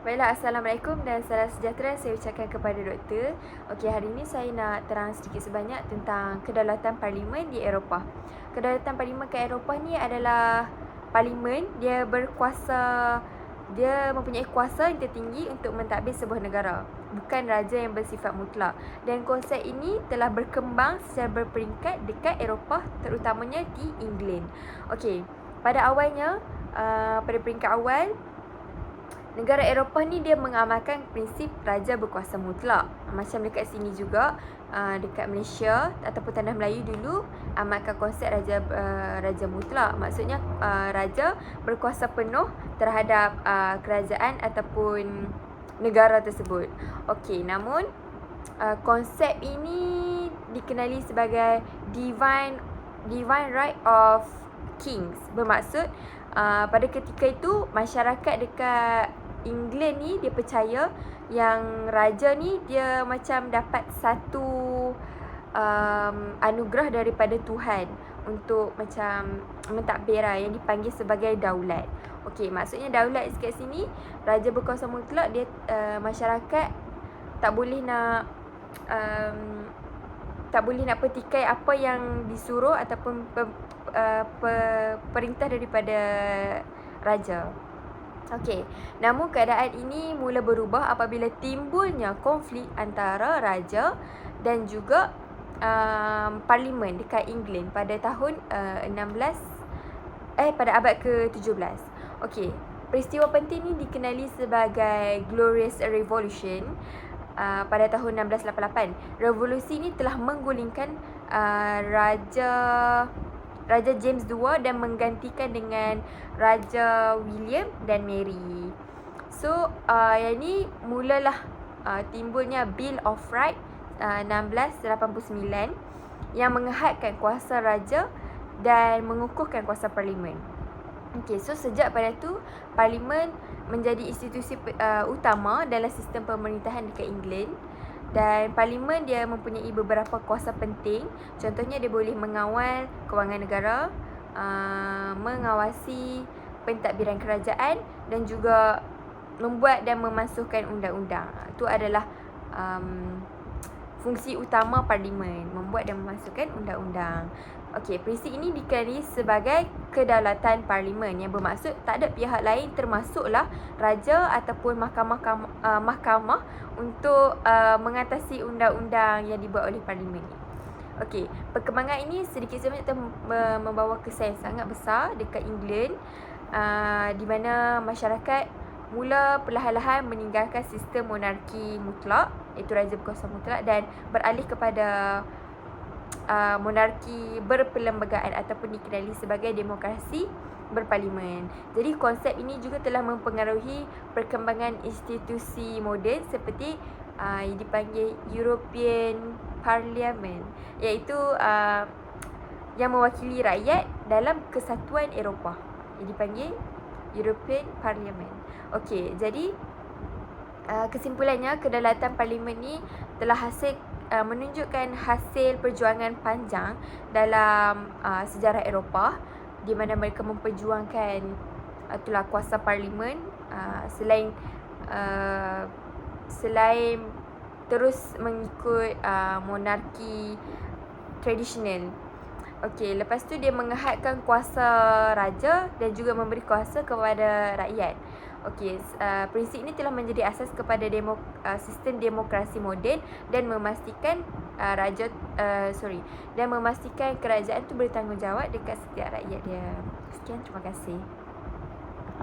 Baiklah, Assalamualaikum dan salam sejahtera saya ucapkan kepada doktor. Okey, hari ini saya nak terang sedikit sebanyak tentang kedaulatan parlimen di Eropah. Kedaulatan parlimen ke Eropah ni adalah parlimen, dia berkuasa, dia mempunyai kuasa yang tertinggi untuk mentadbir sebuah negara, bukan raja yang bersifat mutlak. Dan konsep ini telah berkembang secara berperingkat dekat Eropah, terutamanya di England. Okey, pada awalnya, pada peringkat awal, negara Eropah ni dia mengamalkan prinsip raja berkuasa mutlak. Macam dekat sini juga, dekat Malaysia ataupun tanah Melayu dulu amalkan konsep raja mutlak. Maksudnya raja berkuasa penuh terhadap kerajaan ataupun negara tersebut. Okey, namun konsep ini dikenali sebagai divine right of kings. Bermaksud pada ketika itu masyarakat dekat England ni dia percaya yang raja ni dia macam dapat satu anugerah daripada Tuhan untuk macam mentadbir yang dipanggil sebagai daulat. Okey, maksudnya daulat dekat sini raja berkuasa mutlak, dia masyarakat tak boleh nak petikai apa yang disuruh ataupun perintah daripada raja. Okey, namun keadaan ini mula berubah apabila timbulnya konflik antara raja dan juga parlimen dekat England pada tahun pada abad ke-17. Okey, peristiwa penting ni dikenali sebagai Glorious Revolution pada tahun 1688. Revolusi ini telah menggulingkan Raja James II dan menggantikan dengan Raja William dan Mary. So, yang ni mulalah timbulnya Bill of Rights 1689 yang mengehadkan kuasa raja dan mengukuhkan kuasa parlimen. Okey, so sejak pada tu parlimen menjadi institusi utama dalam sistem pemerintahan dekat England. Dan parlimen dia mempunyai beberapa kuasa penting. Contohnya dia boleh mengawal kewangan negara, mengawasi pentadbiran kerajaan dan juga membuat dan memasukkan undang-undang. Itu adalah fungsi utama parlimen, membuat dan memasukkan undang-undang. Okey, prinsip ini dikenali sebagai kedaulatan parlimen yang bermaksud tak ada pihak lain termasuklah raja ataupun mahkamah untuk mengatasi undang-undang yang dibuat oleh parlimen ni. Okey, perkembangan ini sedikit sebanyak membawa kesan yang sangat besar dekat England, di mana masyarakat mula perlahan-lahan meninggalkan sistem monarki mutlak, iaitu raja berkuasa mutlak, dan beralih kepada monarki berperlembagaan ataupun dikenali sebagai demokrasi berparlimen. Jadi konsep ini juga telah mempengaruhi perkembangan institusi moden seperti yang dipanggil European Parliament, iaitu yang mewakili rakyat dalam kesatuan Eropah, yang dipanggil European Parliament. Okey, jadi kesimpulannya kedaulatan parlimen ni telah menunjukkan hasil perjuangan panjang dalam sejarah Eropah, di mana mereka memperjuangkan itulah kuasa parlimen selain terus mengikut monarki tradisional. Okey, lepas tu dia mengehadkan kuasa raja dan juga memberi kuasa kepada rakyat. Okey, prinsip ini telah menjadi asas kepada sistem demokrasi moden dan memastikan memastikan kerajaan tu bertanggungjawab dekat setiap rakyat dia. Sekian, terima kasih.